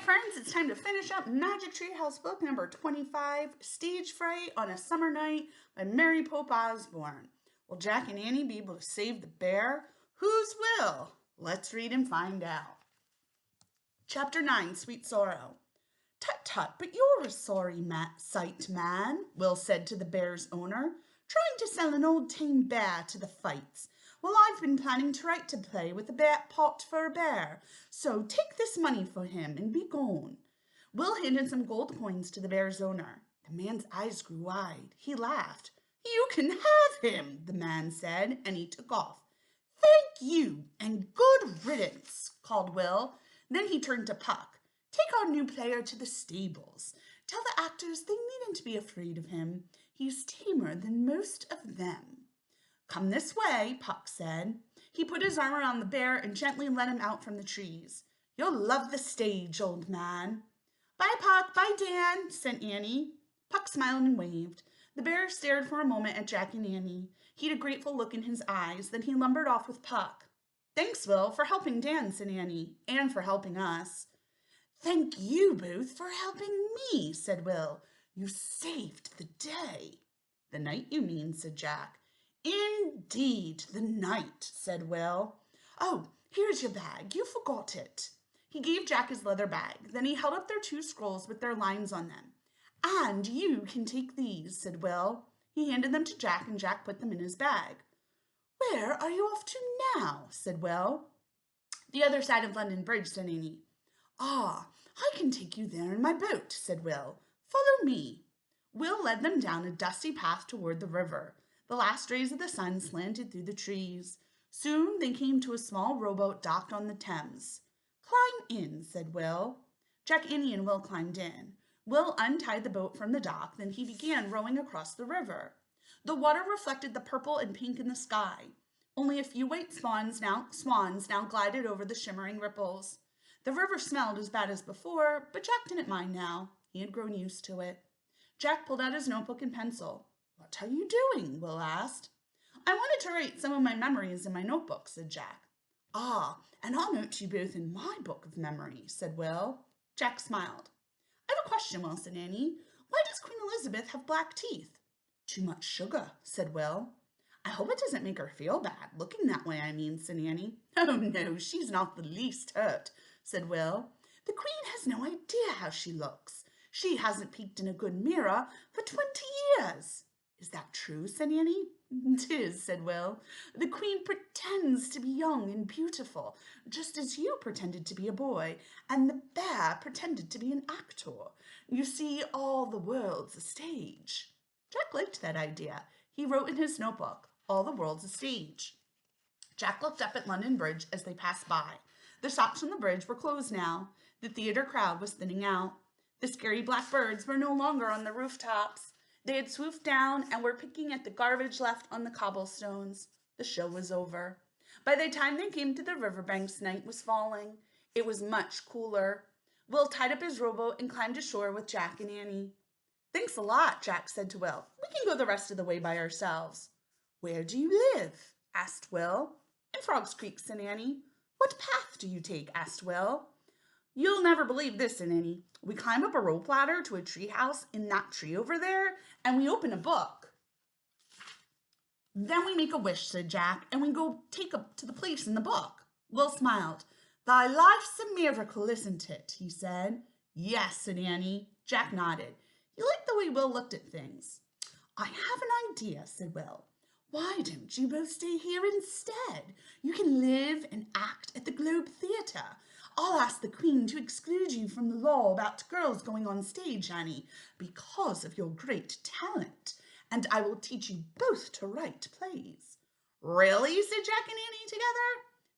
friends, it's time to finish up Magic Tree House book number 25, Stage Fright on a Summer Night by Mary Pope Osborne. Will Jack and Annie be able to save the bear? Whose will? Let's read and find out. Chapter 9, Sweet Sorrow. Tut tut, but you're a sorry sight, man, Will said to the bear's owner, trying to sell an old tame bear to the fights. Well, I've been planning to write to play with a bear pot for a bear, so take this money for him and be gone. Will handed some gold coins to the bear's owner. The man's eyes grew wide. He laughed. You can have him, the man said, and he took off. Thank you, and good riddance, called Will. Then he turned to Puck. Take our new player to the stables. Tell the actors they needn't be afraid of him. He's tamer than most of them. Come this way, Puck said. He put his arm around the bear and gently let him out from the trees. You'll love the stage, old man. Bye, Puck. Bye, Dan, said Annie. Puck smiled and waved. The bear stared for a moment at Jack and Annie. He had a grateful look in his eyes. Then he lumbered off with Puck. Thanks, Will, for helping Dan, said Annie, and for helping us. Thank you both for helping me, said Will. You saved the day. The night, you mean, said Jack. Indeed, the night, said Will. Oh, here's your bag. You forgot it. He gave Jack his leather bag. Then he held up their 2 scrolls with their lines on them. And you can take these, said Will. He handed them to Jack, and Jack put them in his bag. Where are you off to now? Said Will. The other side of London Bridge, said Annie. Ah, I can take you there in my boat, said Will. Follow me. Will led them down a dusty path toward the river. The last rays of the sun slanted through the trees. Soon they came to a small rowboat docked on the Thames. Climb in, said Will. Jack, Annie, and Will climbed in. Will untied the boat from the dock, then he began rowing across the river. The water reflected the purple and pink in the sky. Only a few white swans now glided over the shimmering ripples. The river smelled as bad as before, but Jack didn't mind now. He had grown used to it. Jack pulled out his notebook and pencil. What are you doing? Will asked. I wanted to write some of my memories in my notebook, said Jack. Ah, and I'll note you both in my book of memories, said Will. Jack smiled. I have a question, Will, said Annie. Why does Queen Elizabeth have black teeth? Too much sugar, said Will. I hope it doesn't make her feel bad, looking that way, I mean, said Annie. Oh, no, she's not the least hurt, said Will. The Queen has no idea how she looks. She hasn't peeked in a good mirror for 20 years. Is that true, said Annie. "'Tis," said Will. "The Queen pretends to be young and beautiful, just as you pretended to be a boy, and the bear pretended to be an actor. You see, all the world's a stage." Jack liked that idea. He wrote in his notebook, "All the world's a stage." Jack looked up at London Bridge as they passed by. The shops on the bridge were closed now. The theater crowd was thinning out. The scary black birds were no longer on the rooftops. They had swooped down and were picking at the garbage left on the cobblestones. The show was over. By the time they came to the riverbanks, night was falling. It was much cooler. Will tied up his rowboat and climbed ashore with Jack and Annie. "Thanks a lot," Jack said to Will. "We can go the rest of the way by ourselves." "Where do you live?" asked Will. "In Frog's Creek," said Annie. "What path do you take?" asked Will. "You'll never believe this," said Annie. "We climb up a rope ladder to a tree house in that tree over there, and we open a book. Then we make a wish," said Jack, "and we go take up to the place in the book." Will smiled. "Thy life's a miracle, isn't it?" he said. "Yes," said Annie. Jack nodded. He liked the way Will looked at things. "I have an idea," said Will. "Why don't you both stay here instead? You can live and act at the Globe Theatre. I'll ask the Queen to exclude you from the law about girls going on stage, Annie, because of your great talent, and I will teach you both to write plays." "Really?" said Jack and Annie together.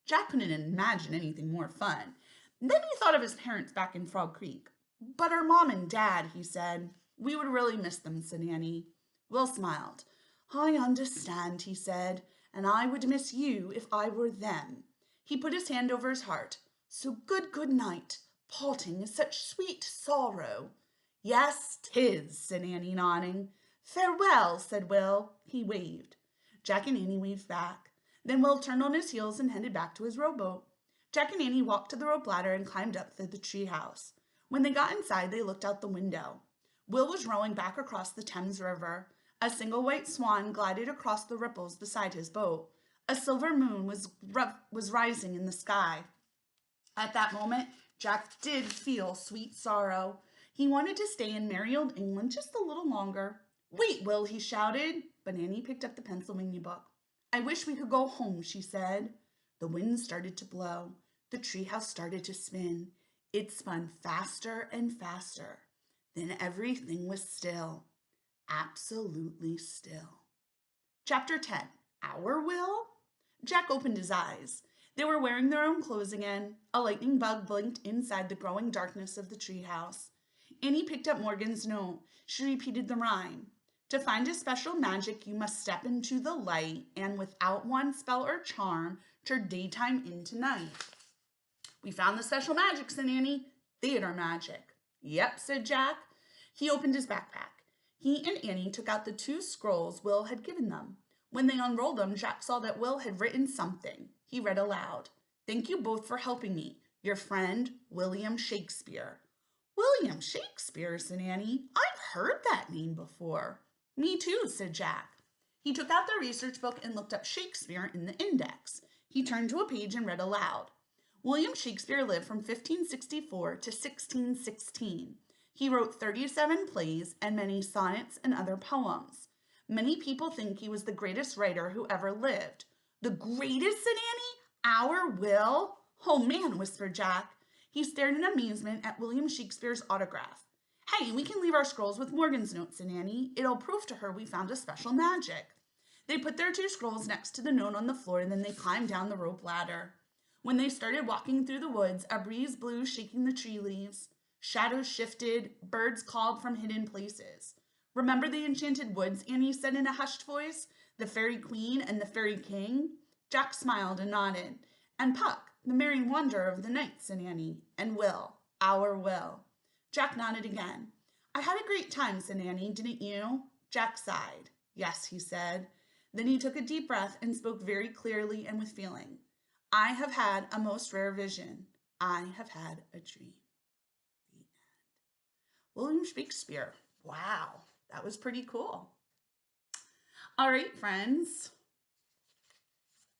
Jack couldn't imagine anything more fun. Then he thought of his parents back in Frog Creek. "But our mom and dad," he said. "We would really miss them," said Annie. Will smiled. "I understand," he said, "and I would miss you if I were them." He put his hand over his heart. "So good night. Parting is such sweet sorrow." "Yes, 'tis," said Annie, nodding. "Farewell," said Will. He waved. Jack and Annie waved back. Then Will turned on his heels and headed back to his rowboat. Jack and Annie walked to the rope ladder and climbed up to the tree house. When they got inside, they looked out the window. Will was rowing back across the Thames River. A single white swan glided across the ripples beside his boat. A silver moon was rising in the sky. At that moment, Jack did feel sweet sorrow. He wanted to stay in merry old England just a little longer. Wait, Will, he shouted, but Annie picked up the Pennsylvania book. I wish we could go home, she said. The wind started to blow. The treehouse started to spin. It spun faster and faster. Then everything was still. Absolutely still. Chapter 10. Our Will? Jack opened his eyes. They were wearing their own clothes again. A lightning bug blinked inside the growing darkness of the treehouse. Annie picked up Morgan's note. She repeated the rhyme. To find a special magic, you must step into the light, and without one spell or charm, turn daytime into night. We found the special magic, said Annie. Theater magic. Yep, said Jack. He opened his backpack. He and Annie took out the 2 scrolls Will had given them. When they unrolled them, Jack saw that Will had written something. He read aloud. Thank you both for helping me. Your friend, William Shakespeare. William Shakespeare, said Annie. I've heard that name before. Me too, said Jack. He took out the research book and looked up Shakespeare in the index. He turned to a page and read aloud. William Shakespeare lived from 1564 to 1616. He wrote 37 plays and many sonnets and other poems. Many people think he was the greatest writer who ever lived. The greatest, said Annie? Our Will? Oh man, whispered Jack. He stared in amazement at William Shakespeare's autograph. Hey, we can leave our scrolls with Morgan's note, said Annie. It'll prove to her we found a special magic. They put their 2 scrolls next to the note on the floor, and then they climbed down the rope ladder. When they started walking through the woods, a breeze blew, shaking the tree leaves. Shadows shifted, birds called from hidden places. Remember the enchanted woods, Annie said in a hushed voice? The fairy queen and the fairy king? Jack smiled and nodded. And Puck, the merry wanderer of the night, said Annie. And Will, our Will. Jack nodded again. I had a great time, said Annie, didn't you? Jack sighed. Yes, he said. Then he took a deep breath and spoke very clearly and with feeling. I have had a most rare vision. I have had a dream. The end. William Shakespeare. Wow, that was pretty cool. All right, friends.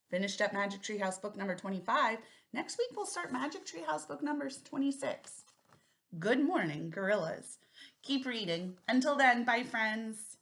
Finished up Magic Tree House book number 25. Next week, we'll start Magic Tree House book number 26. Good morning, gorillas. Keep reading. Until then, bye, friends.